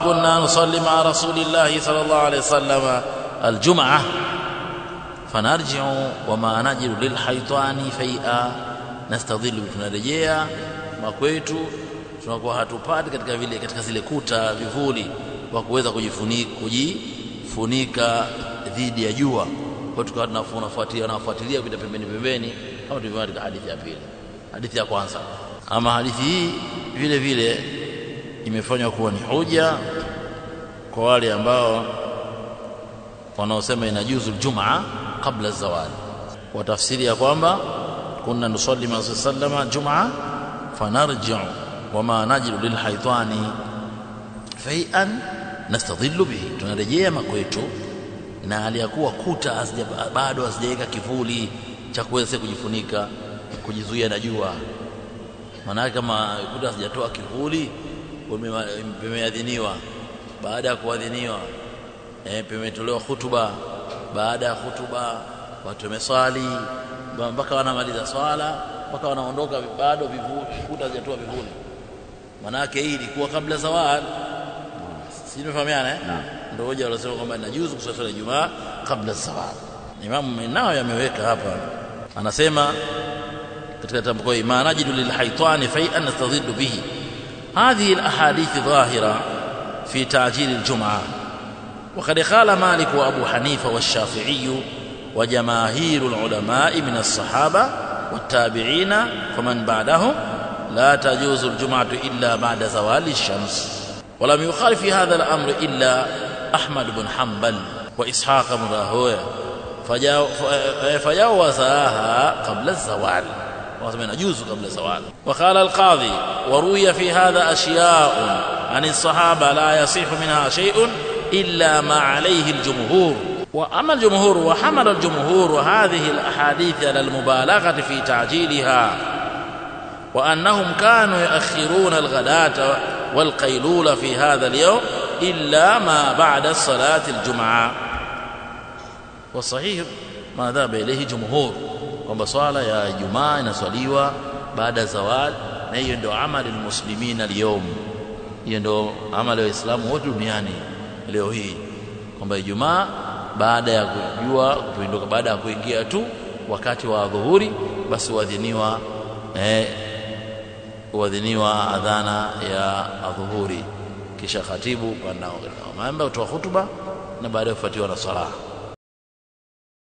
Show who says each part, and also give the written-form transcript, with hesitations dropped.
Speaker 1: كنا نصلي مع رسول الله صلى الله عليه وسلم الجمعة فنرجع وما نجد للحيطان فيئا نستظل. tunarejea makwetu tunakuwa hatupati katika zile kuta vivuli wa kuweza kujifunika dhidi ya jua. Kwa tukawa tunafuatilia kupita pembeni kama tulivyoona katika hadithi ya pili. Hadithi ya kwanza, ama hadithi hii vile vile imefanywa kuwa ni hoja kwa wale ambao wanaosema inajuzu Ijumaa kabla zawali, kwa tafsiri ya kwamba kunna nusalli ma sallama Jumaa fanarji'u wama najidu lilhaytani fai'an nastadhillu bihi, tunarejea makwetu na aliyakuwa kuta bado hazijaweka kivuli cha kuweza kujifunika kujizuia na jua. Maana kama kuta hazijatoa kivuli, pameadhiniwa, baada ya kuadhiniwa pametolewa hutuba, baada ya hutuba watu wameswali mpaka wanamaliza swala mpaka wanaondoka, bado kuta hazijatoa vivuli. Maana yake hii ilikuwa kabla zawal. Si tunafahamiana ndio hoja wanasema kwamba inajuzu kuswali Ijumaa kabla zawal. Imam Nawawi ameweka hapa, anasema katika tamko hili ma najidu lilhaytani fai'an nastadhillu bihi. هذه الأحاديث ظاهرة في تعجيل الجمعة، وقد قال مالك وأبو حنيفة والشافعي وجماهير العلماء من الصحابة والتابعين فمن بعدهم لا تجوز الجمعة إلا بعد زوال الشمس. ولم يخالف في هذا الأمر إلا أحمد بن حنبل وإسحاق بن راهويه فجاوزها قبل الزوال، وهذا يجوز قبل الزوال. وقال القاضي وروي في هذا أشياء عن الصحابة لا يصح منها شيء إلا ما عليه الجمهور. وأما الجمهور وحمل الجمهور هذه الأحاديث على المبالغة في تعجيلها، وأنهم كانوا يؤخرون الغداة والقيلولة في هذا اليوم إلا ما بعد صلاة الجمعة. والصحيح ما ذهب إليه جمهور kwamba swala ya Ijumaa inaswaliwa baada zawal, na hiyo ndio amali almuslimina leo. Hiyo ndio amali wa Waislamu wote duniani leo hii, kwamba Ijumaa baada ya kujua kuondoka, baada ya kuingia tu wakati wa dhuhuri, basi uadhiniwa adhana ya dhuhuri, kisha khatibu kwa nao mambo utoa hutuba na baadaye kufuatiwa na sala.